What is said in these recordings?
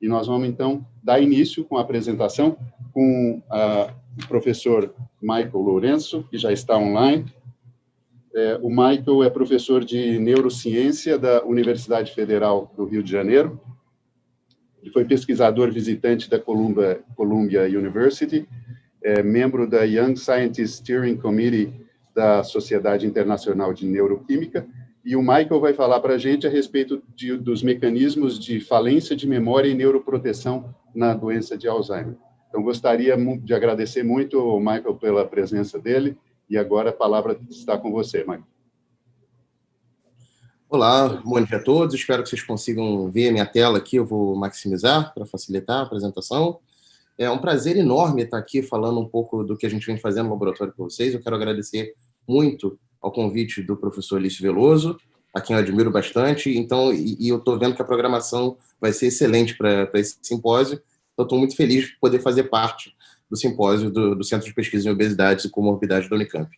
e nós vamos, então, dar início com a apresentação com o professor Michael Lourenço, que já está online. O Michael é professor de neurociência da Universidade Federal do Rio de Janeiro. Ele foi pesquisador visitante da Columbia University, membro da Young Scientist Steering Committee da Sociedade Internacional de Neuroquímica, e o Michael vai falar para a gente a respeito dos mecanismos de falência de memória e neuroproteção na doença de Alzheimer. Então, gostaria de agradecer muito ao Michael pela presença dele, e agora a palavra está com você, Michael. Olá, bom dia a todos, espero que vocês consigam ver a minha tela aqui, eu vou maximizar para facilitar a apresentação. É um prazer enorme estar aqui falando um pouco do que a gente vem fazendo no laboratório com vocês. Eu quero agradecer muito ao convite do professor Lício Veloso, a quem eu admiro bastante. Então, e eu estou vendo que a programação vai ser excelente para esse simpósio. Então, estou muito feliz de poder fazer parte do simpósio do Centro de Pesquisa em Obesidades e Comorbidades da Unicamp.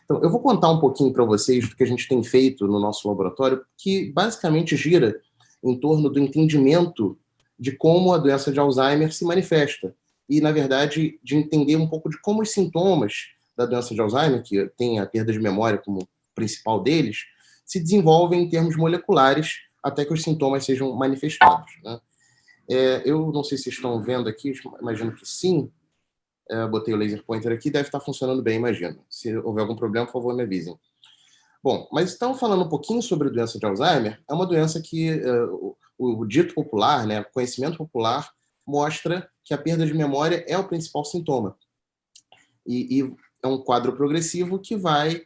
Então, eu vou contar um pouquinho para vocês do que a gente tem feito no nosso laboratório, que basicamente gira em torno do entendimento de como a doença de Alzheimer se manifesta. E, na verdade, de entender um pouco de como os sintomas da doença de Alzheimer, que tem a perda de memória como principal deles, se desenvolvem em termos moleculares até que os sintomas sejam manifestados, né? Eu não sei se estão vendo aqui, imagino que sim. Botei o laser pointer aqui, deve estar funcionando bem, imagino. Se houver algum problema, por favor, me avisem. Bom, mas então, falando um pouquinho sobre a doença de Alzheimer, é uma doença que o dito popular, né, o conhecimento popular, mostra que a perda de memória é o principal sintoma. E é um quadro progressivo que vai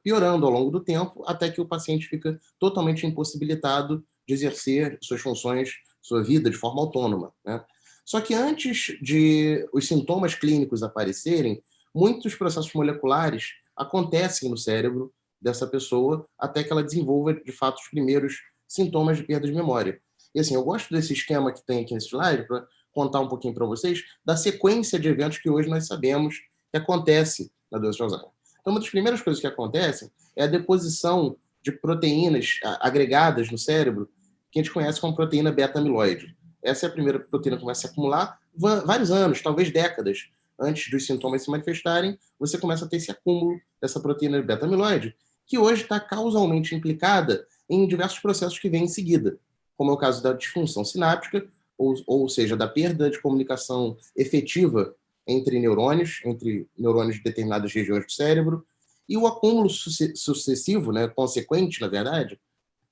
piorando ao longo do tempo, até que o paciente fica totalmente impossibilitado de exercer suas funções, sua vida de forma autônoma, né? Só que antes de os sintomas clínicos aparecerem, muitos processos moleculares acontecem no cérebro dessa pessoa até que ela desenvolva, de fato, os primeiros sintomas de perda de memória. E assim, eu gosto desse esquema que tem aqui nesse slide para contar um pouquinho para vocês da sequência de eventos que hoje nós sabemos que acontece na doença de Alzheimer. Então, uma das primeiras coisas que acontecem é a deposição de proteínas agregadas no cérebro, que a gente conhece como proteína beta-amiloide. Essa é a primeira proteína que começa a se acumular vários anos, talvez décadas, antes dos sintomas se manifestarem, você começa a ter esse acúmulo dessa proteína beta-amiloide, que hoje está causalmente implicada em diversos processos que vêm em seguida, como é o caso da disfunção sináptica, ou seja, da perda de comunicação efetiva entre neurônios de determinadas regiões do cérebro, e o acúmulo sucessivo, né, consequente, na verdade,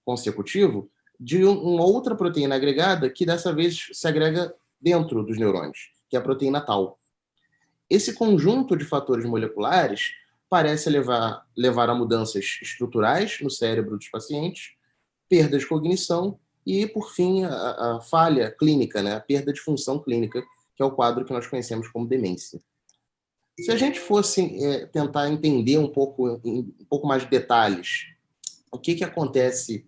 consecutivo, de uma outra proteína agregada que dessa vez se agrega dentro dos neurônios, que é a proteína tau. Esse conjunto de fatores moleculares parece levar a mudanças estruturais no cérebro dos pacientes, perda de cognição e, por fim, a falha clínica, né? A perda de função clínica, que é o quadro que nós conhecemos como demência. Se a gente fosse tentar entender um pouco mais de detalhes o que acontece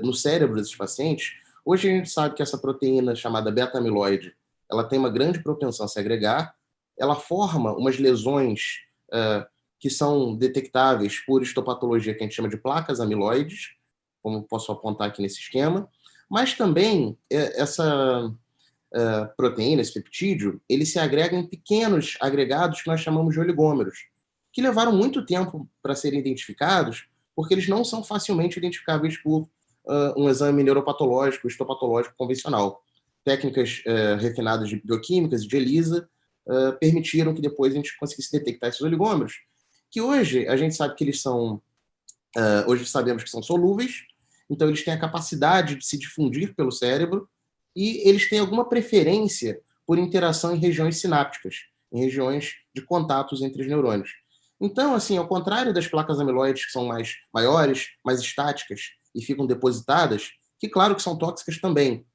no cérebro desses pacientes, hoje a gente sabe que essa proteína chamada beta-amiloide, ela tem uma grande propensão a se agregar, ela forma umas lesões que são detectáveis por histopatologia que a gente chama de placas amiloides, como posso apontar aqui nesse esquema, mas também essa proteína, esse peptídeo, ele se agrega em pequenos agregados que nós chamamos de oligômeros, que levaram muito tempo para serem identificados, porque eles não são facilmente identificáveis por um exame neuropatológico, histopatológico convencional. Técnicas refinadas de bioquímicas e de ELISA permitiram que depois a gente conseguisse detectar esses oligômeros, que hoje a gente sabe que eles são, hoje sabemos que são solúveis, então eles têm a capacidade de se difundir pelo cérebro e eles têm alguma preferência por interação em regiões sinápticas, em regiões de contatos entre os neurônios. Então, assim, ao contrário das placas amiloides, que são maiores, mais estáticas e ficam depositadas, que claro que são tóxicas também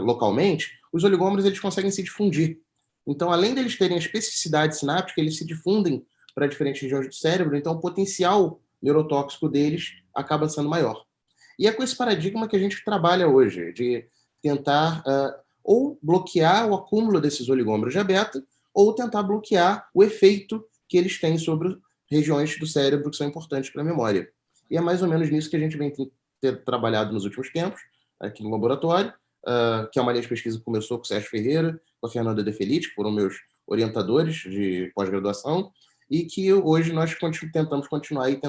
localmente, os oligômeros eles conseguem se difundir. Então, além deles terem a especificidade sináptica, eles se difundem para diferentes regiões do cérebro, então o potencial neurotóxico deles acaba sendo maior. E é com esse paradigma que a gente trabalha hoje, de tentar ou bloquear o acúmulo desses oligômeros de beta, ou tentar bloquear o efeito que eles têm sobre regiões do cérebro que são importantes para a memória. E é mais ou menos nisso que a gente vem ter trabalhado nos últimos tempos, aqui no laboratório, que é uma linha de pesquisa que começou com o Sérgio Ferreira, com a Fernanda De Felice, que foram meus orientadores de pós-graduação, e que hoje nós tentamos continuar e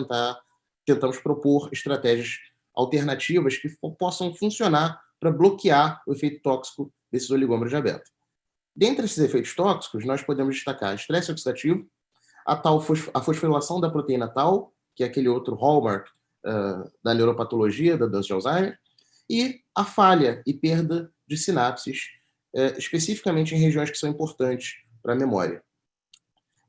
tentamos propor estratégias alternativas que possam funcionar para bloquear o efeito tóxico desses oligômeros de beta. Dentre esses efeitos tóxicos, nós podemos destacar estresse oxidativo, a fosforilação da proteína tau, que é aquele outro hallmark da neuropatologia, da doença de Alzheimer, e a falha e perda de sinapses, especificamente em regiões que são importantes para a memória.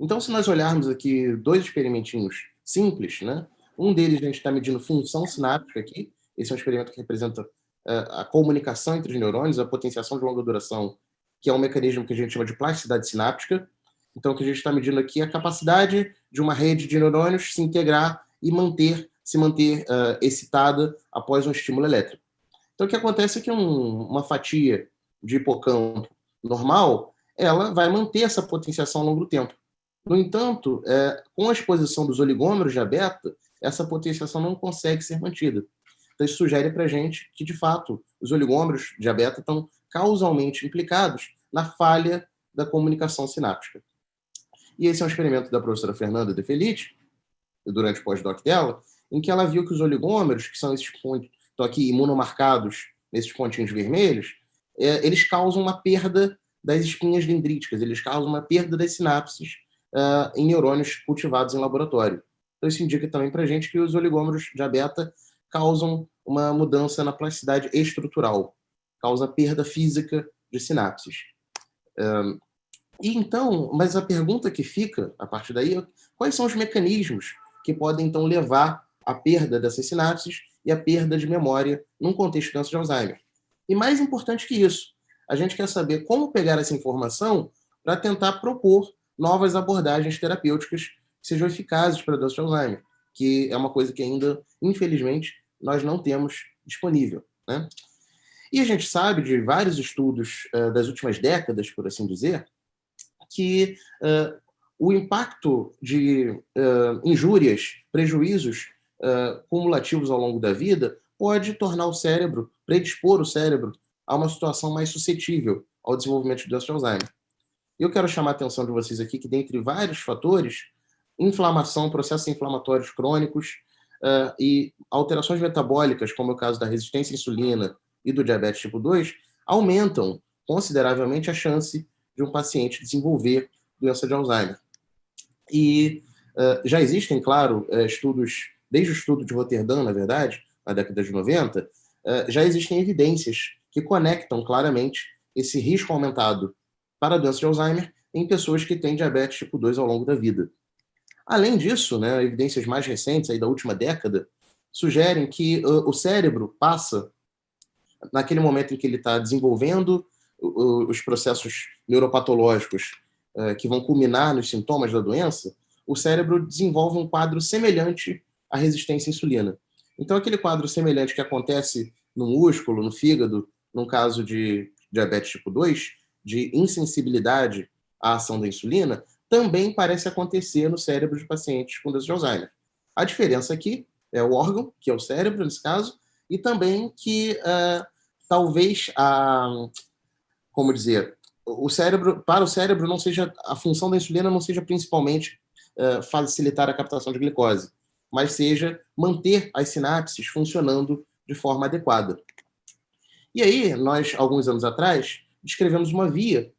Então, se nós olharmos aqui 2 experimentinhos simples, né? Um deles a gente está medindo função sináptica aqui. Esse é um experimento que representa a comunicação entre os neurônios, a potenciação de longa duração, que é um mecanismo que a gente chama de plasticidade sináptica. Então, o que a gente está medindo aqui é a capacidade de uma rede de neurônios se integrar e se manter excitada após um estímulo elétrico. Então, o que acontece é que uma fatia de hipocampo normal, ela vai manter essa potenciação ao longo do tempo. No entanto, com a exposição dos oligômeros de beta, essa potenciação não consegue ser mantida. Então, isso sugere para a gente que, de fato, os oligômeros de beta estão causalmente implicados na falha da comunicação sináptica. E esse é um experimento da professora Fernanda De Felice, durante o pós-doc dela, em que ela viu que os oligômeros, que são esses pontos, estão aqui imunomarcados nesses pontinhos vermelhos, eles causam uma perda das espinhas dendríticas, eles causam uma perda das sinapses em neurônios cultivados em laboratório. Então, isso indica também para a gente que os oligômeros de beta causam uma mudança na plasticidade estrutural, causa perda física de sinapses. E então, mas a pergunta que fica a partir daí é quais são os mecanismos que podem, então, levar à perda dessas sinapses e à perda de memória num contexto de doença de Alzheimer. E mais importante que isso, a gente quer saber como pegar essa informação para tentar propor novas abordagens terapêuticas que sejam eficazes para a doença de Alzheimer, que é uma coisa que ainda, infelizmente, nós não temos disponível, né? E a gente sabe de vários estudos das últimas décadas, por assim dizer, que o impacto de injúrias, prejuízos cumulativos ao longo da vida pode tornar o cérebro, predispor o cérebro a uma situação mais suscetível ao desenvolvimento de doença de Alzheimer. Eu quero chamar a atenção de vocês aqui que, dentre vários fatores, inflamação, processos inflamatórios crônicos e alterações metabólicas, como é o caso da resistência à insulina e do diabetes tipo 2, aumentam consideravelmente a chance de um paciente desenvolver doença de Alzheimer. E já existem, claro, estudos, desde o estudo de Roterdã, na verdade, na década de 90, já existem evidências que conectam claramente esse risco aumentado para a doença de Alzheimer em pessoas que têm diabetes tipo 2 ao longo da vida. Além disso, né, evidências mais recentes, aí da última década, sugerem que o cérebro passa, naquele momento em que ele está desenvolvendo os processos neuropatológicos que vão culminar nos sintomas da doença, o cérebro desenvolve um quadro semelhante à resistência à insulina. Então, aquele quadro semelhante que acontece no músculo, no fígado, no caso de diabetes tipo 2, de insensibilidade à ação da insulina, também parece acontecer no cérebro de pacientes com doença de Alzheimer. A diferença aqui é o órgão, que é o cérebro, nesse caso, e também que talvez como dizer, para o cérebro não seja, a função da insulina não seja principalmente facilitar a captação de glicose, mas seja manter as sinapses funcionando de forma adequada. E aí, nós, alguns anos atrás, descrevemos uma via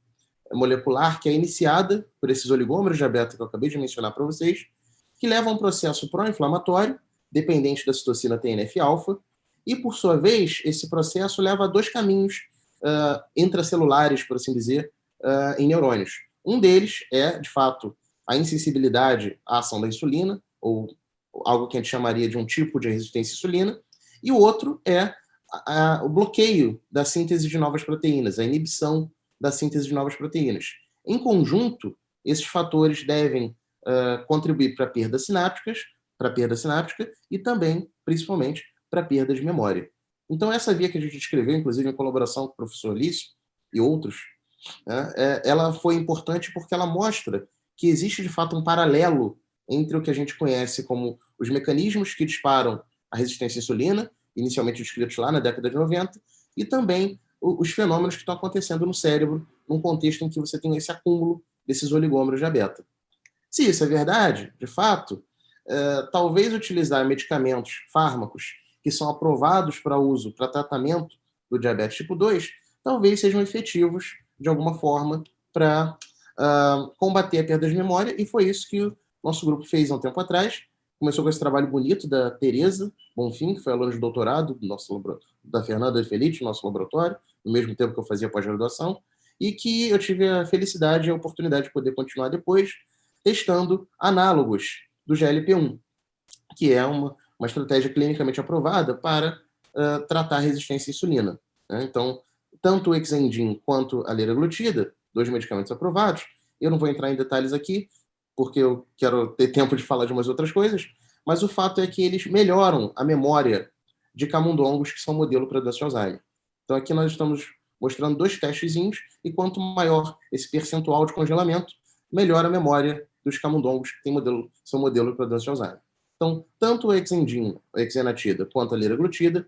molecular que é iniciada por esses oligômeros de beta que eu acabei de mencionar para vocês, que leva a um processo pró-inflamatório, dependente da citocina TNF-alfa, e, por sua vez, esse processo leva a 2 caminhos intracelulares, por assim dizer, em neurônios. Um deles é, de fato, a insensibilidade à ação da insulina, ou algo que a gente chamaria de um tipo de resistência à insulina, e o outro é o bloqueio da síntese de novas proteínas, a inibição da síntese de novas proteínas. Em conjunto, esses fatores devem contribuir para perdas sinápticas, e também, principalmente, para perda de memória. Então, essa via que a gente descreveu, inclusive em colaboração com o professor Lício e outros, ela foi importante porque ela mostra que existe, de fato, um paralelo entre o que a gente conhece como os mecanismos que disparam a resistência à insulina, inicialmente descritos lá na década de 90, e também os fenômenos que estão acontecendo no cérebro num contexto em que você tem esse acúmulo desses oligômeros de A beta. Se isso é verdade, de fato, talvez utilizar medicamentos, fármacos, que são aprovados para uso, para tratamento do diabetes tipo 2, talvez sejam efetivos, de alguma forma, para combater a perda de memória, e foi isso que o nosso grupo fez há um tempo atrás. Começou com esse trabalho bonito da Tereza Bonfim, que foi aluna de doutorado do nosso, da Fernanda Felice, no nosso laboratório, no mesmo tempo que eu fazia pós-graduação, e que eu tive a felicidade e a oportunidade de poder continuar depois, testando análogos do GLP-1, que é uma estratégia clinicamente aprovada para tratar a resistência à insulina. Né? Então, tanto o Exendin quanto a liraglutida, 2 medicamentos aprovados, eu não vou entrar em detalhes aqui, porque eu quero ter tempo de falar de umas outras coisas, mas o fato é que eles melhoram a memória de camundongos, que são modelo para doença de Alzheimer. Então, aqui nós estamos mostrando 2 testezinhos, e quanto maior esse percentual de congelamento, melhor a memória dos camundongos que são modelo para doença de Alzheimer. Então, tanto o Exendin, a exenatida, quanto a liraglutida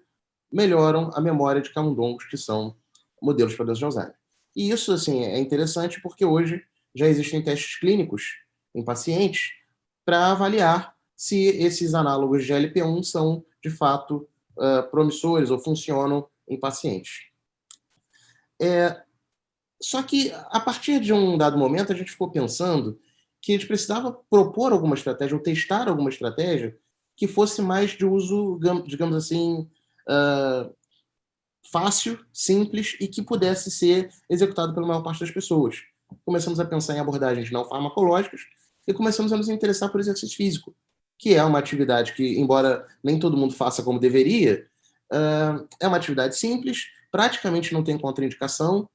melhoram a memória de camundongos que são modelos para doença de Alzheimer. E isso, assim, é interessante porque hoje já existem testes clínicos em pacientes para avaliar se esses análogos de GLP-1 são, de fato, promissores ou funcionam em pacientes. Só que, a partir de um dado momento, a gente ficou pensando que a gente precisava propor alguma estratégia ou testar alguma estratégia que fosse mais de uso, digamos assim, fácil, simples e que pudesse ser executado pela maior parte das pessoas. Começamos a pensar em abordagens não farmacológicas e começamos a nos interessar por exercício físico, que é uma atividade que, embora nem todo mundo faça como deveria, é uma atividade simples, praticamente não tem contraindicação,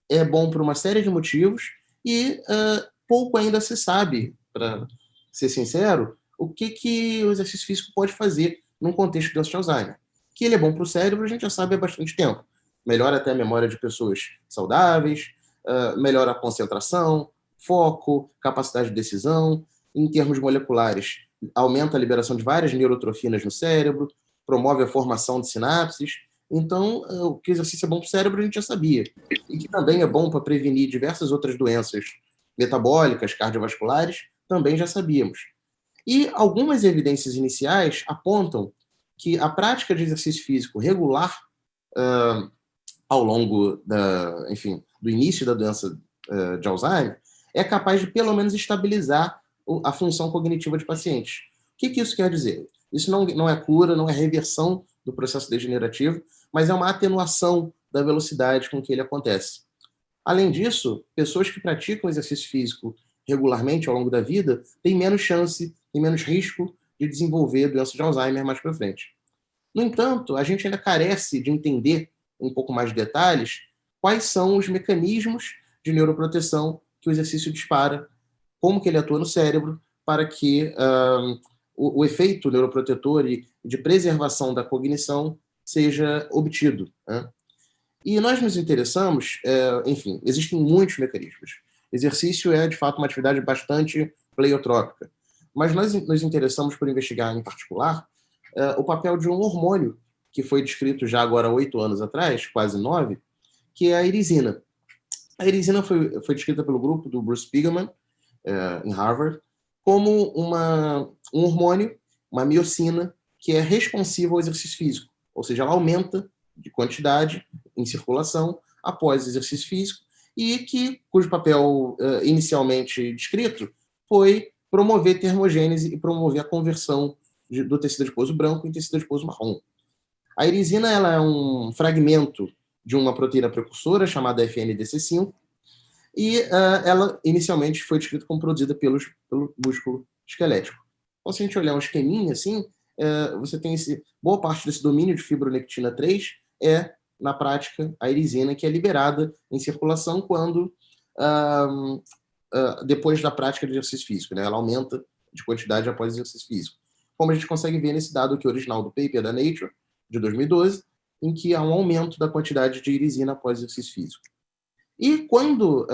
é bom por uma série de motivos e pouco ainda se sabe, para ser sincero, o que o exercício físico pode fazer num contexto de doença de Alzheimer. Que ele é bom para o cérebro, a gente já sabe há bastante tempo. Melhora até a memória de pessoas saudáveis, melhora a concentração, foco, capacidade de decisão. Em termos moleculares, aumenta a liberação de várias neurotrofinas no cérebro, promove a formação de sinapses. Então, o que o exercício é bom para o cérebro, a gente já sabia. E que também é bom para prevenir diversas outras doenças metabólicas, cardiovasculares, também já sabíamos. E algumas evidências iniciais apontam que a prática de exercício físico regular ao longo do início da doença de Alzheimer é capaz de, pelo menos, estabilizar a função cognitiva de pacientes. O que isso quer dizer? Isso não é cura, não é reversão do processo degenerativo, mas é uma atenuação da velocidade com que ele acontece. Além disso, pessoas que praticam exercício físico regularmente ao longo da vida têm menos chance, têm menos risco de desenvolver doença de Alzheimer mais para frente. No entanto, a gente ainda carece de entender um pouco mais de detalhes quais são os mecanismos de neuroproteção que o exercício dispara, como que ele atua no cérebro, para que o efeito neuroprotetor e de preservação da cognição seja obtido. Né? E nós nos interessamos, enfim, existem muitos mecanismos. Exercício é, de fato, uma atividade bastante pleiotrópica. Mas nós nos interessamos por investigar, em particular, o papel de um hormônio que foi descrito já agora há 8 anos atrás, quase 9, que é a irisina. A irisina foi descrita pelo grupo do Bruce Spiegelman, em Harvard, como um hormônio, uma miocina, que é responsiva ao exercício físico. Ou seja, ela aumenta de quantidade em circulação após o exercício físico e cujo papel inicialmente descrito foi promover termogênese e promover a conversão do tecido adiposo branco em tecido adiposo marrom. A irisina ela é um fragmento de uma proteína precursora chamada FNDC5 e ela inicialmente foi descrita como produzida pelo músculo esquelético. Então, se a gente olhar um esqueminha assim, você tem boa parte desse domínio de fibronectina 3 na prática, a irisina, que é liberada em circulação quando depois da prática de exercício físico. Né? Ela aumenta de quantidade após o exercício físico. Como a gente consegue ver nesse dado aqui original do paper da Nature, de 2012, em que há um aumento da quantidade de irisina após exercício físico. E quando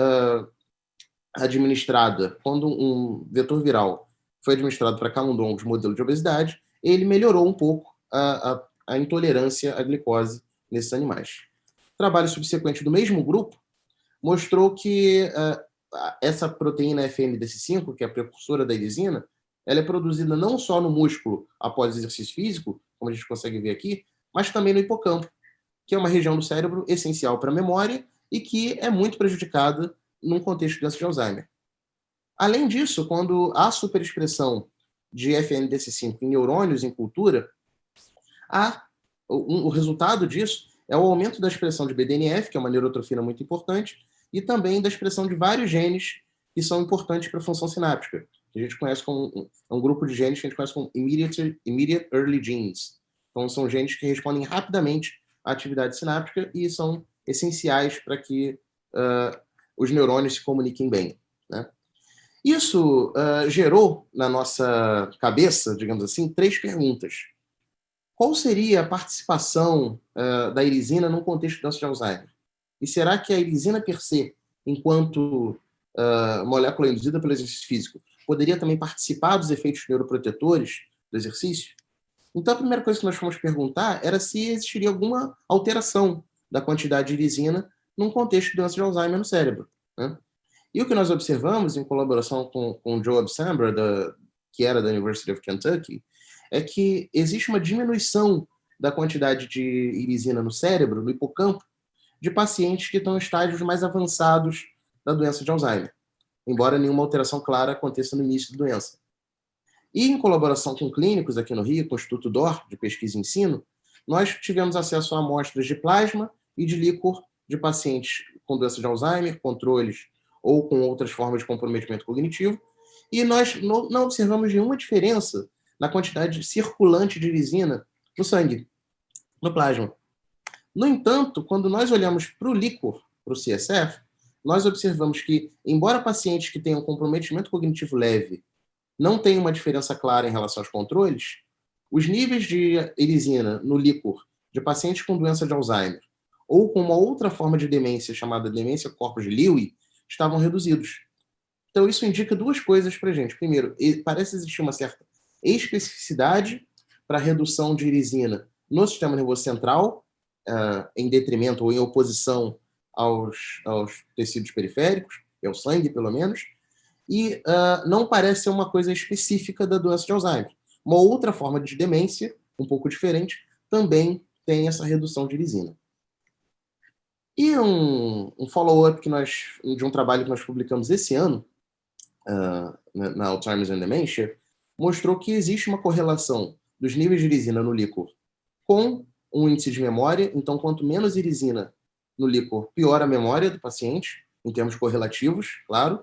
quando um vetor viral foi administrado para camundongos modelo de obesidade, ele melhorou um pouco a intolerância à glicose nesses animais. trabalho subsequente do mesmo grupo mostrou que essa proteína FMDC5, que é a precursora da irisina, ela é produzida não só no músculo após exercício físico, como a gente consegue ver aqui, mas também no hipocampo, que é uma região do cérebro essencial para a memória e que é muito prejudicada num contexto de doença de Alzheimer. Além disso, quando há superexpressão de FMDC5 em neurônios em cultura, o resultado disso é o aumento da expressão de BDNF, que é uma neurotrofina muito importante, e também da expressão de vários genes que são importantes para a função sináptica, que a gente conhece como um grupo de genes que a gente conhece como immediate early genes. Então, são genes que respondem rapidamente à atividade sináptica e são essenciais para que os neurônios se comuniquem bem, né? Isso gerou na nossa cabeça, digamos assim, 3 perguntas. Qual seria a participação da irisina no contexto de doença de Alzheimer? E será que a irisina per se, enquanto molécula induzida pelo exercício físico, poderia também participar dos efeitos neuroprotetores do exercício? Então, a primeira coisa que nós fomos perguntar era se existiria alguma alteração da quantidade de irisina num contexto de doença de Alzheimer no cérebro, né? E o que nós observamos, em colaboração com o Joe Absambra, que era da University of Kentucky, é que existe uma diminuição da quantidade de irisina no cérebro, no hipocampo, de pacientes que estão em estágios mais avançados da doença de Alzheimer, embora nenhuma alteração clara aconteça no início da doença. E em colaboração com clínicos aqui no Rio, com o Instituto DOR, de Pesquisa e Ensino, nós tivemos acesso a amostras de plasma e de líquor de pacientes com doença de Alzheimer, controles ou com outras formas de comprometimento cognitivo, e nós não observamos nenhuma diferença na quantidade circulante de irisina no sangue, no plasma. No entanto, quando nós olhamos para o líquor, para o CSF, nós observamos que, embora pacientes que tenham comprometimento cognitivo leve não tenham uma diferença clara em relação aos controles, os níveis de irisina no líquor de pacientes com doença de Alzheimer ou com uma outra forma de demência chamada demência corpus de Lewy estavam reduzidos. Então, isso indica 2 coisas para a gente. Primeiro, parece existir uma certa especificidade para a redução de irisina no sistema nervoso central, em detrimento ou em oposição aos tecidos periféricos, que é o sangue, pelo menos, e não parece ser uma coisa específica da doença de Alzheimer. Uma outra forma de demência, um pouco diferente, também tem essa redução de irisina. E um follow-up de um trabalho que nós publicamos esse ano, na Alzheimer's and Dementia, mostrou que existe uma correlação dos níveis de irisina no líquor com um índice de memória. Então, quanto menos irisina no líquor, pior a memória do paciente, em termos correlativos, claro.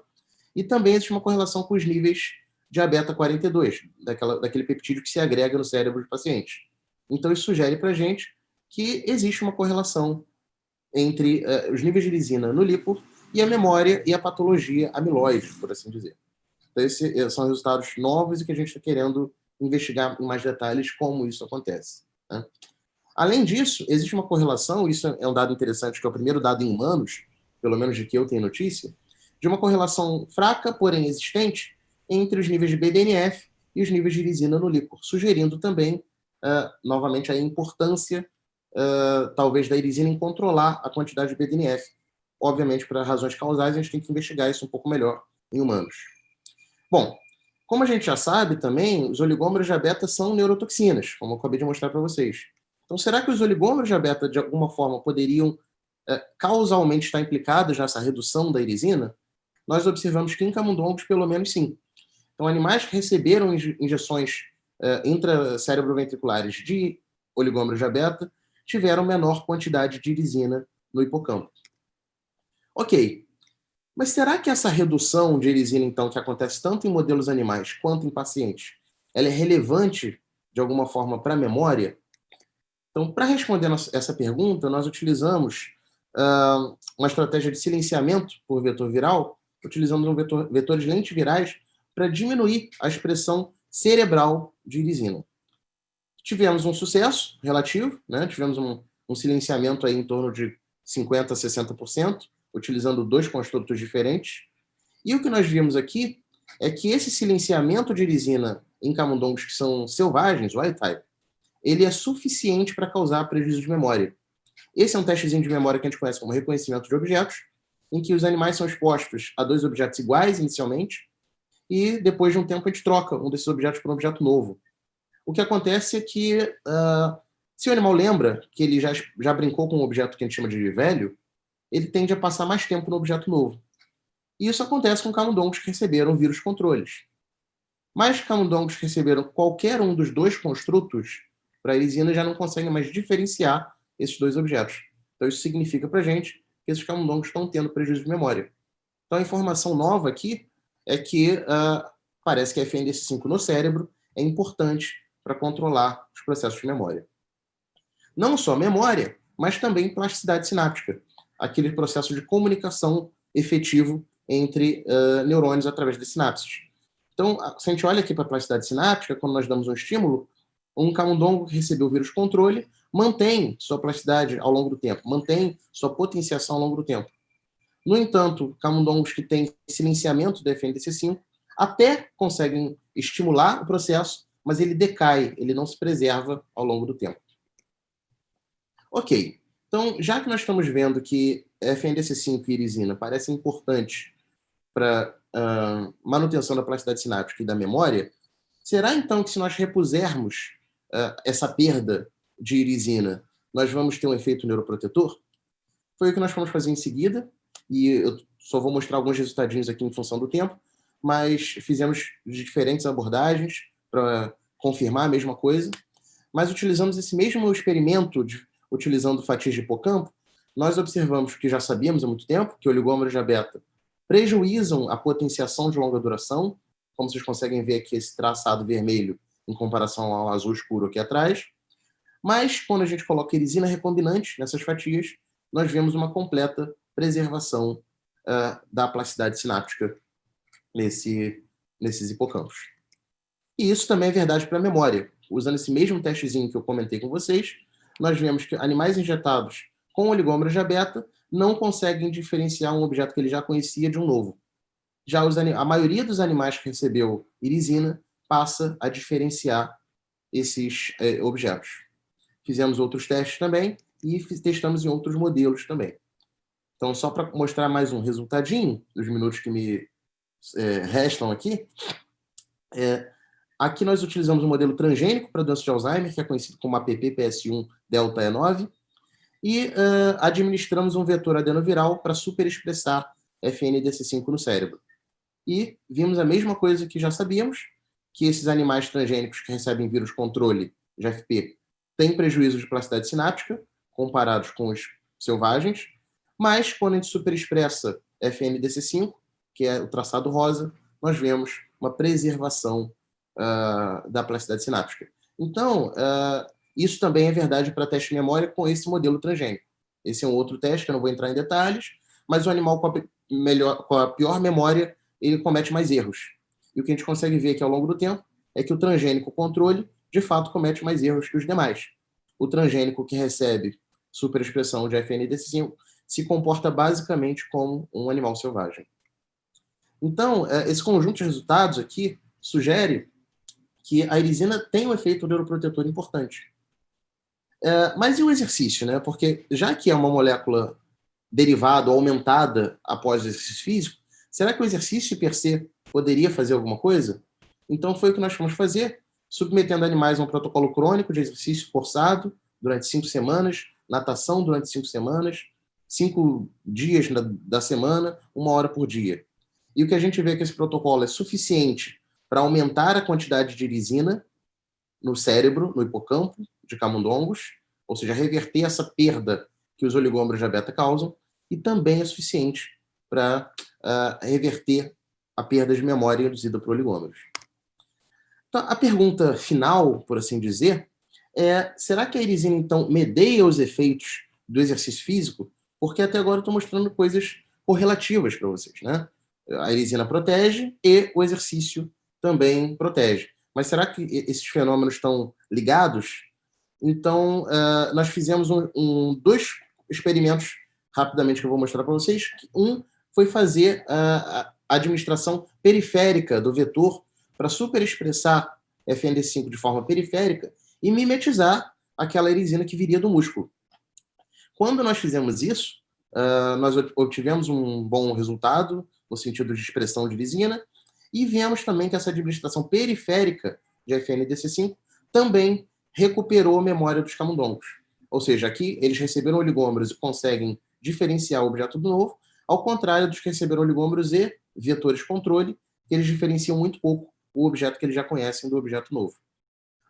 E também existe uma correlação com os níveis de A-beta-42, daquele peptídeo que se agrega no cérebro do paciente. Então, isso sugere para a gente que existe uma correlação entre os níveis de irisina no líquor e a memória e a patologia amiloide, por assim dizer. Então, esses são resultados novos e que a gente está querendo investigar em mais detalhes como isso acontece, né? Além disso, existe uma correlação, isso é um dado interessante, que é o primeiro dado em humanos, pelo menos de que eu tenho notícia, de uma correlação fraca, porém existente, entre os níveis de BDNF e os níveis de irisina no líquor, sugerindo também, novamente, a importância, talvez, da irisina em controlar a quantidade de BDNF. Obviamente, para razões causais, a gente tem que investigar isso um pouco melhor em humanos. Bom, como a gente já sabe também, os oligômeros de A-beta são neurotoxinas, como eu acabei de mostrar para vocês. Então, será que os oligômeros de A-beta, de alguma forma, poderiam causalmente estar implicados nessa redução da irisina? Nós observamos que em camundongos, pelo menos sim. Então, animais que receberam injeções intracérebroventriculares de oligômeros de A-beta tiveram menor quantidade de irisina no hipocampo. Ok, mas será que essa redução de irisina, então, que acontece tanto em modelos animais quanto em pacientes, ela é relevante, de alguma forma, para a memória? Então, para responder essa pergunta, nós utilizamos uma estratégia de silenciamento por vetor viral, utilizando vetores lentivirais para diminuir a expressão cerebral de irisina. Tivemos um sucesso relativo, né? Tivemos um silenciamento aí em torno de 50% a 60%, utilizando 2 construtos diferentes. E o que nós vimos aqui é que esse silenciamento de irisina em camundongos que são selvagens, wild type, ele é suficiente para causar prejuízo de memória. Esse é um testezinho de memória que a gente conhece como reconhecimento de objetos, em que os animais são expostos a 2 objetos iguais inicialmente, e depois de um tempo a gente troca um desses objetos por um objeto novo. O que acontece é que, se o animal lembra que ele já brincou com um objeto que a gente chama de velho, ele tende a passar mais tempo no objeto novo. E isso acontece com camundongos que receberam vírus controles. Mas camundongos que receberam qualquer um dos 2 construtos, para a erisina já não conseguem mais diferenciar esses 2 objetos. Então isso significa para a gente que esses camundongos estão tendo prejuízo de memória. Então a informação nova aqui é que parece que a FNDC5 no cérebro é importante para controlar os processos de memória. Não só memória, mas também plasticidade sináptica, aquele processo de comunicação efetivo entre neurônios através das sinapses. Então, se a gente olha aqui para a plasticidade sináptica, quando nós damos um estímulo, um camundongo que recebeu o vírus controle mantém sua plasticidade ao longo do tempo, mantém sua potenciação ao longo do tempo. No entanto, camundongos que têm silenciamento da FNDC5 até conseguem estimular o processo, mas ele decai, ele não se preserva ao longo do tempo. Ok, então, já que nós estamos vendo que FNDC5 e irisina parecem importantes para manutenção da plasticidade sináptica e da memória, será então que se nós repusermos essa perda de irisina, nós vamos ter um efeito neuroprotetor? Foi o que nós vamos fazer em seguida, e eu só vou mostrar alguns resultadinhos aqui em função do tempo, mas fizemos diferentes abordagens para confirmar a mesma coisa, mas utilizamos esse mesmo experimento, utilizando fatias de hipocampo, nós observamos que já sabíamos há muito tempo que oligômeros de beta prejuizam a potenciação de longa duração, como vocês conseguem ver aqui esse traçado vermelho em comparação ao azul escuro aqui atrás. Mas, quando a gente coloca erisina recombinante nessas fatias, nós vemos uma completa preservação da plasticidade sináptica nesses hipocampos. E isso também é verdade para a memória. Usando esse mesmo testezinho que eu comentei com vocês, nós vemos que animais injetados com oligômeros de beta não conseguem diferenciar um objeto que ele já conhecia de um novo. Já a maioria dos animais que recebeu irisina passa a diferenciar esses objetos. Fizemos outros testes também e testamos em outros modelos também. Então, só para mostrar mais um resultadinho dos minutos que me restam aqui, aqui nós utilizamos um modelo transgênico para doença de Alzheimer, que é conhecido como APP-PS1 delta E9, e administramos um vetor adenoviral para superexpressar FNDC5 no cérebro. E vimos a mesma coisa que já sabíamos, que esses animais transgênicos que recebem vírus controle, GFP, têm prejuízo de plasticidade sináptica, comparados com os selvagens, mas quando a gente superexpressa FNDC5, que é o traçado rosa, nós vemos uma preservação da plasticidade sináptica. Então, isso também é verdade para teste de memória com esse modelo transgênico. Esse é um outro teste, que eu não vou entrar em detalhes, mas o animal com a pior memória, ele comete mais erros. E o que a gente consegue ver aqui ao longo do tempo é que o transgênico controle, de fato, comete mais erros que os demais. O transgênico que recebe superexpressão de FNDC5 se comporta basicamente como um animal selvagem. Então, esse conjunto de resultados aqui sugere que a irisina tem um efeito neuroprotetor importante. Mas e o exercício, né? Porque já que é uma molécula derivada ou aumentada após o exercício físico, será que o exercício per se poderia fazer alguma coisa? Então foi o que nós fomos fazer, submetendo animais a um protocolo crônico de exercício forçado durante 5 semanas, natação durante 5 semanas, 5 dias da semana, 1 hora por dia. E o que a gente vê é que esse protocolo é suficiente para aumentar a quantidade de irisina no cérebro, no hipocampo de camundongos, ou seja, reverter essa perda que os oligômeros de beta causam, e também é suficiente para reverter a perda de memória induzida por oligômeros. Então, a pergunta final, por assim dizer, é: será que a irisina, então, medeia os efeitos do exercício físico? Porque até agora eu estou mostrando coisas correlativas para vocês, né? A irisina protege e o exercício também protege. Mas será que esses fenômenos estão ligados? Então, nós fizemos 2 experimentos, rapidamente, que eu vou mostrar para vocês. Um foi fazer a administração periférica do vetor para superexpressar FND5 de forma periférica e mimetizar aquela irisina que viria do músculo. Quando nós fizemos isso, nós obtivemos um bom resultado no sentido de expressão de lisina e vemos também que essa administração periférica de FNDC5 também recuperou a memória dos camundongos. Ou seja, aqui eles receberam oligômeros e conseguem diferenciar o objeto do novo, ao contrário dos que receberam oligômeros e vetores controle, que eles diferenciam muito pouco o objeto que eles já conhecem do objeto novo.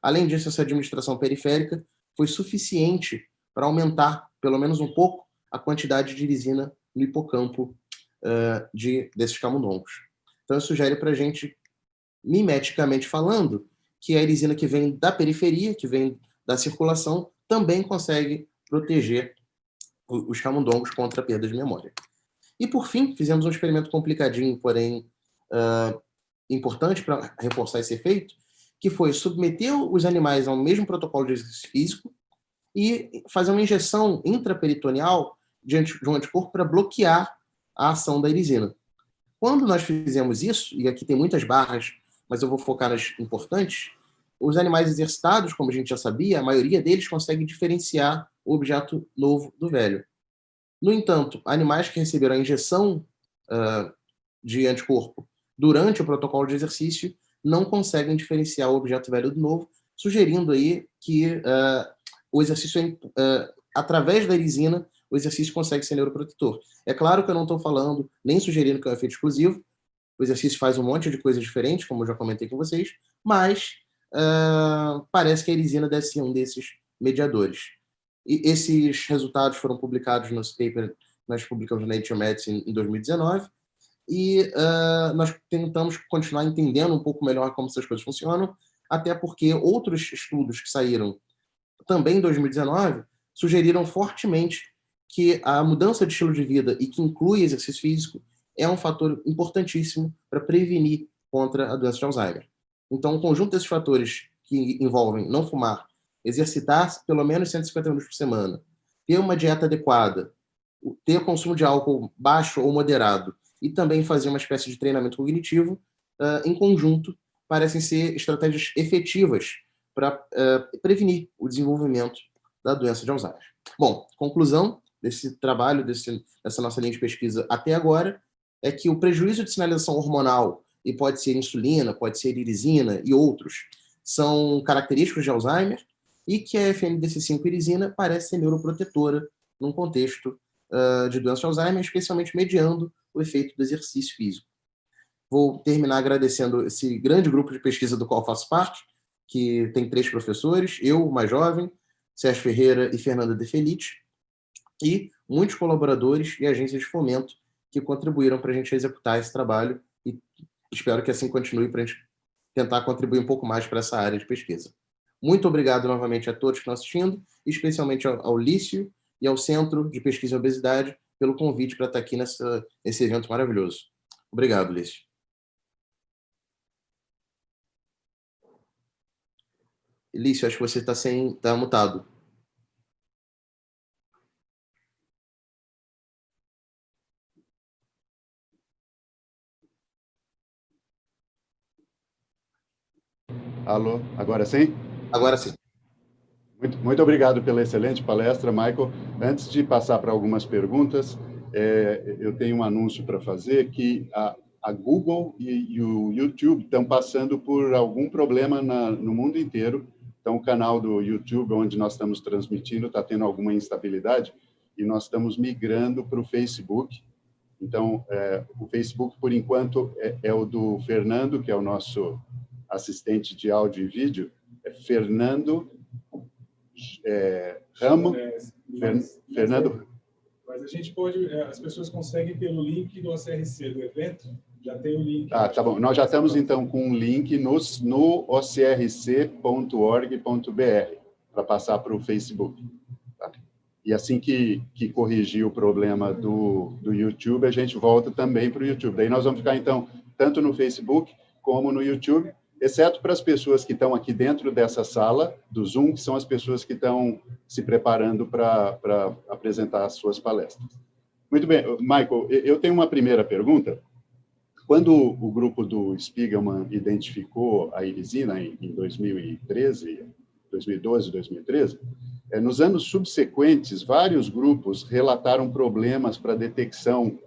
Além disso, essa administração periférica foi suficiente para aumentar, pelo menos um pouco, a quantidade de lisina no hipocampo desses camundongos. Então, isso sugere para a gente, mimeticamente falando, que a erisina que vem da periferia, que vem da circulação, também consegue proteger os camundongos contra a perda de memória. E, por fim, fizemos um experimento complicadinho, porém importante para reforçar esse efeito, que foi submeter os animais ao mesmo protocolo de exercício físico e fazer uma injeção intraperitoneal de um anticorpo para bloquear a ação da erisina. Quando nós fizemos isso, e aqui tem muitas barras, mas eu vou focar nas importantes, os animais exercitados, como a gente já sabia, a maioria deles consegue diferenciar o objeto novo do velho. No entanto, animais que receberam a injeção de anticorpo durante o protocolo de exercício não conseguem diferenciar o objeto velho do novo, sugerindo aí que o exercício, através da erisina, o exercício consegue ser neuroprotetor. É claro que eu não estou falando, nem sugerindo que é um efeito exclusivo, o exercício faz um monte de coisas diferentes, como eu já comentei com vocês, mas parece que a erisina deve ser um desses mediadores. E esses resultados foram publicados nos papers, nós publicamos na Nature Medicine em 2019, e nós tentamos continuar entendendo um pouco melhor como essas coisas funcionam, até porque outros estudos que saíram também em 2019 sugeriram fortemente que a mudança de estilo de vida e que inclui exercício físico é um fator importantíssimo para prevenir contra a doença de Alzheimer. Então, o conjunto desses fatores que envolvem não fumar, exercitar-se pelo menos 150 minutos por semana, ter uma dieta adequada, ter consumo de álcool baixo ou moderado e também fazer uma espécie de treinamento cognitivo, em conjunto, parecem ser estratégias efetivas para prevenir o desenvolvimento da doença de Alzheimer. Bom, conclusão desse trabalho, dessa nossa linha de pesquisa até agora, é que o prejuízo de sinalização hormonal, e pode ser insulina, pode ser irisina e outros, são característicos de Alzheimer, e que a FNDC5 irisina parece ser neuroprotetora num contexto de doença de Alzheimer, especialmente mediando o efeito do exercício físico. Vou terminar agradecendo esse grande grupo de pesquisa do qual faço parte, que tem 3 professores, eu, o mais jovem, Sérgio Ferreira e Fernanda De Felice, e muitos colaboradores e agências de fomento que contribuíram para a gente executar esse trabalho, e espero que assim continue para a gente tentar contribuir um pouco mais para essa área de pesquisa. Muito obrigado novamente a todos que estão assistindo, especialmente ao Lício e ao Centro de Pesquisa em Obesidade pelo convite para estar aqui nesse evento maravilhoso. Obrigado, Lício. Lício, acho que você está mutado. Alô, agora sim? Agora sim. Muito obrigado pela excelente palestra, Michael. Antes de passar para algumas perguntas, eu tenho um anúncio para fazer que a Google e o YouTube estão passando por algum problema no mundo inteiro. Então, o canal do YouTube, onde nós estamos transmitindo, está tendo alguma instabilidade e nós estamos migrando para o Facebook. Então, o Facebook, por enquanto, é o do Fernando, que é o nosso assistente de áudio e vídeo, é Fernando Ramo. Fernando. Mas a gente pode, as pessoas conseguem pelo link do OCRC do evento, já tem o link. Tá bom. Nós já estamos, então, com um link no ocrc.org.br para passar para o Facebook. Tá? E assim que corrigir o problema do YouTube, a gente volta também para o YouTube. Daí nós vamos ficar, então, tanto no Facebook como no YouTube, exceto para as pessoas que estão aqui dentro dessa sala do Zoom, que são as pessoas que estão se preparando para apresentar as suas palestras. Muito bem, Michael, eu tenho uma primeira pergunta. Quando o grupo do Spiegelman identificou a irisina em 2013, 2012, 2013, Nos anos subsequentes, vários grupos relataram problemas para detecção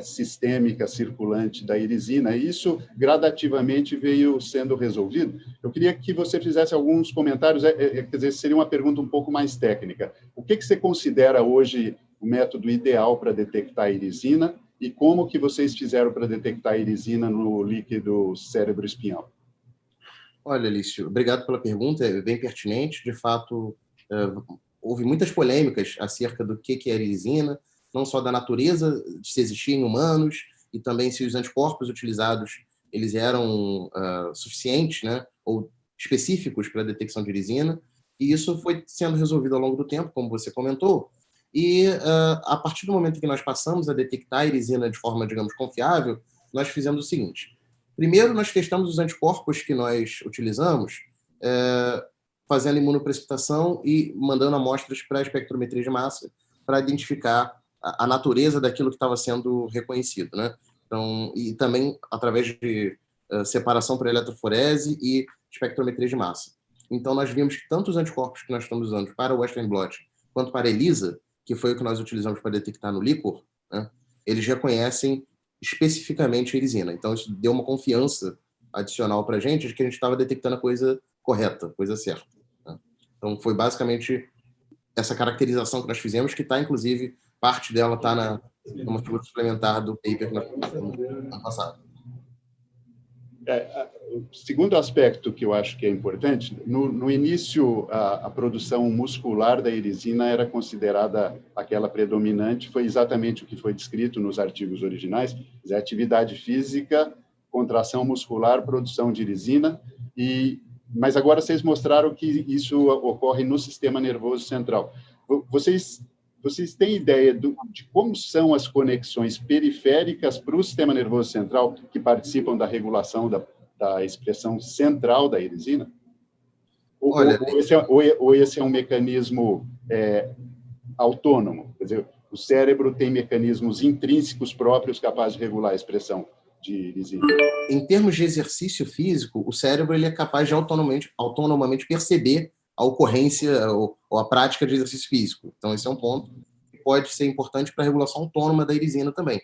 sistêmica circulante da irisina, e isso gradativamente veio sendo resolvido. Eu queria que você fizesse alguns comentários, quer dizer, seria uma pergunta um pouco mais técnica. O que você considera hoje o método ideal para detectar a irisina e como que vocês fizeram para detectar a irisina no líquido cérebro-espinhal? Olha, Lício, obrigado pela pergunta, é bem pertinente. De fato, houve muitas polêmicas acerca do que é a irisina, não só da natureza, de se existir em humanos, e também se os anticorpos utilizados eles eram suficientes, né, ou específicos para a detecção de irisina, e isso foi sendo resolvido ao longo do tempo, como você comentou, e a partir do momento em que nós passamos a detectar a irisina de forma, digamos, confiável, nós fizemos o seguinte. Primeiro, nós testamos os anticorpos que nós utilizamos, fazendo imunoprecipitação e mandando amostras para a espectrometria de massa para identificar a natureza daquilo que estava sendo reconhecido, né? Então, e também através de separação por eletroforese e espectrometria de massa. Então, nós vimos que tanto os anticorpos que nós estamos usando para o Western blot quanto para a ELISA, que foi o que nós utilizamos para detectar no líquor, né, eles reconhecem especificamente a irisina. Então, isso deu uma confiança adicional para a gente de que a gente estava detectando a coisa correta, a coisa certa. Né? Então, foi basicamente essa caracterização que nós fizemos, que está, inclusive, parte dela está numa figura suplementar do paper que nós publicamos no ano passado. O segundo aspecto que eu acho que é importante, no início, a produção muscular da irisina era considerada aquela predominante, foi exatamente o que foi descrito nos artigos originais, é atividade física, contração muscular, produção de irisina, mas agora vocês mostraram que isso ocorre no sistema nervoso central. Vocês têm ideia de como são as conexões periféricas para o sistema nervoso central que participam da regulação da expressão central da irisina? Ou esse é um mecanismo autônomo? Quer dizer, o cérebro tem mecanismos intrínsecos próprios capazes de regular a expressão de irisina? Em termos de exercício físico, o cérebro ele é capaz de autonomamente perceber a ocorrência ou a prática de exercício físico. Então, esse é um ponto que pode ser importante para a regulação autônoma da irisina também.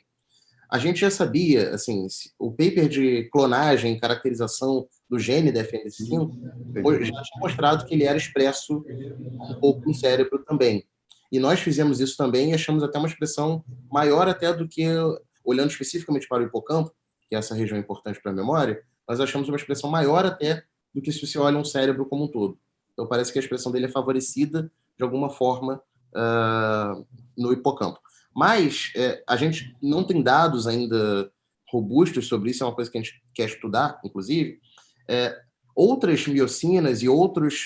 A gente já sabia, assim, o paper de clonagem e caracterização do gene da FNS5 já tinha mostrado que ele era expresso um pouco no cérebro também. E nós fizemos isso também e achamos até uma expressão maior até do que, olhando especificamente para o hipocampo, que é essa região importante para a memória, nós achamos uma expressão maior até do que se você olha um cérebro como um todo. Então, parece que a expressão dele é favorecida, de alguma forma, no hipocampo. Mas a gente não tem dados ainda robustos sobre isso, é uma coisa que a gente quer estudar, inclusive. Outras miocinas e outras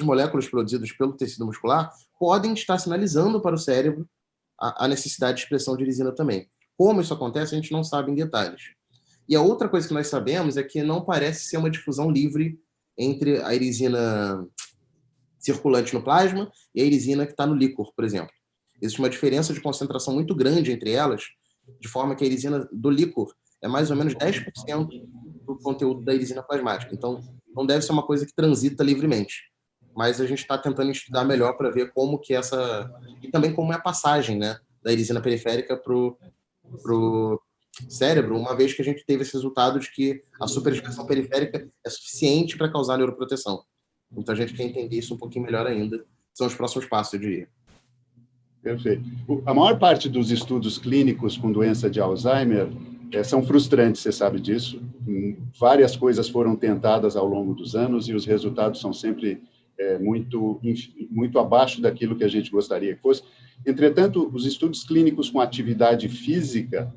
moléculas produzidas pelo tecido muscular podem estar sinalizando para o cérebro a necessidade de expressão de irisina também. Como isso acontece, a gente não sabe em detalhes. E a outra coisa que nós sabemos é que não parece ser uma difusão livre entre a irisina circulante no plasma e a irisina que está no líquor, por exemplo. Existe uma diferença de concentração muito grande entre elas, de forma que a irisina do líquor é mais ou menos 10% do conteúdo da irisina plasmática. Então, não deve ser uma coisa que transita livremente. Mas a gente está tentando estudar melhor para ver como que e também como é a passagem, né, da irisina periférica para o cérebro, uma vez que a gente teve esse resultado de que a superexpressão periférica é suficiente para causar neuroproteção. Então, a gente quer entender isso um pouquinho melhor ainda. São os próximos passos, eu diria. Perfeito. A maior parte dos estudos clínicos com doença de Alzheimer são frustrantes, você sabe disso. Várias coisas foram tentadas ao longo dos anos e os resultados são sempre muito abaixo daquilo que a gente gostaria que fosse. Entretanto, os estudos clínicos com atividade física,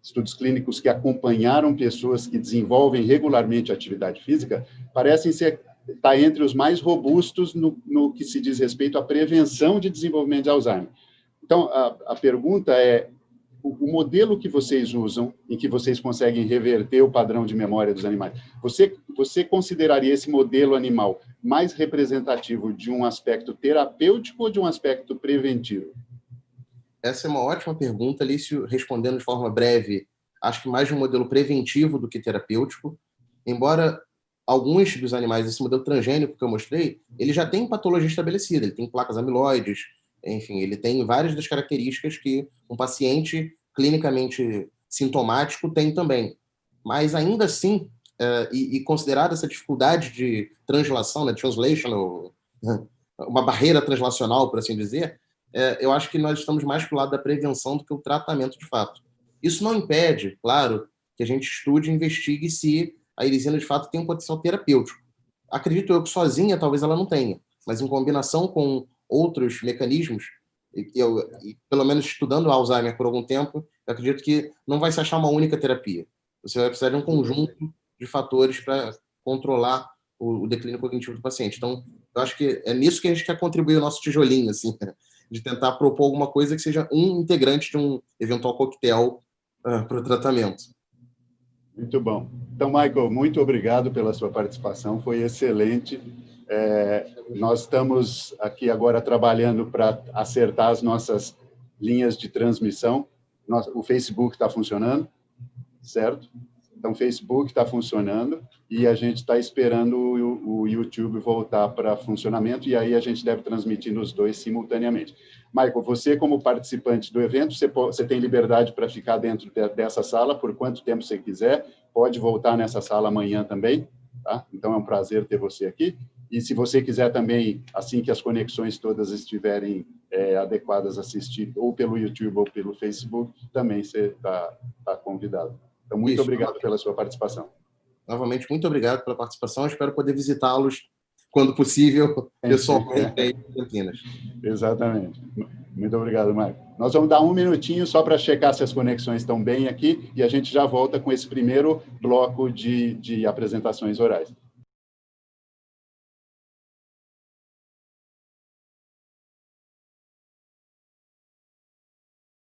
estudos clínicos que acompanharam pessoas que desenvolvem regularmente atividade física, parecem está entre os mais robustos no que se diz respeito à prevenção de desenvolvimento de Alzheimer. Então, a pergunta é, o modelo que vocês usam, em que vocês conseguem reverter o padrão de memória dos animais, você consideraria esse modelo animal mais representativo de um aspecto terapêutico ou de um aspecto preventivo? Essa é uma ótima pergunta, Lício. Respondendo de forma breve, acho que mais de um modelo preventivo do que terapêutico, embora alguns dos animais, esse modelo transgênico que eu mostrei, ele já tem patologia estabelecida, ele tem placas amiloides, enfim, ele tem várias das características que um paciente clinicamente sintomático tem também. Mas ainda assim, e considerada essa dificuldade de translação, né, translational, uma barreira translacional, por assim dizer, eu acho que nós estamos mais para o lado da prevenção do que o tratamento de fato. Isso não impede, claro, que a gente estude e investigue se a erisina de fato tem um potencial terapêutico. Acredito eu que sozinha talvez ela não tenha, mas em combinação com outros mecanismos, e pelo menos estudando o Alzheimer por algum tempo, eu acredito que não vai se achar uma única terapia. Você vai precisar de um conjunto de fatores para controlar o declínio cognitivo do paciente. Então, eu acho que é nisso que a gente quer contribuir o nosso tijolinho, assim, de tentar propor alguma coisa que seja um integrante de um eventual coquetel para o tratamento. Muito bom. Então, Michael, muito obrigado pela sua participação, foi excelente. Nós estamos aqui agora trabalhando para acertar as nossas linhas de transmissão. O Facebook está funcionando, certo? Então, o Facebook está funcionando e a gente está esperando o YouTube voltar para funcionamento e aí a gente deve transmitir nos dois simultaneamente. Michael, você como participante do evento, você tem liberdade para ficar dentro dessa sala por quanto tempo você quiser, pode voltar nessa sala amanhã também, tá? Então, é um prazer ter você aqui. E se você quiser também, assim que as conexões todas estiverem adequadas, assistir ou pelo YouTube ou pelo Facebook, também você está convidado. Então, muito obrigado pela sua participação. Novamente, muito obrigado pela participação. Espero poder visitá-los, quando possível, pessoalmente aí em Campinas. Exatamente. Muito obrigado, Marco. Nós vamos dar um minutinho só para checar se as conexões estão bem aqui e a gente já volta com esse primeiro bloco de apresentações orais.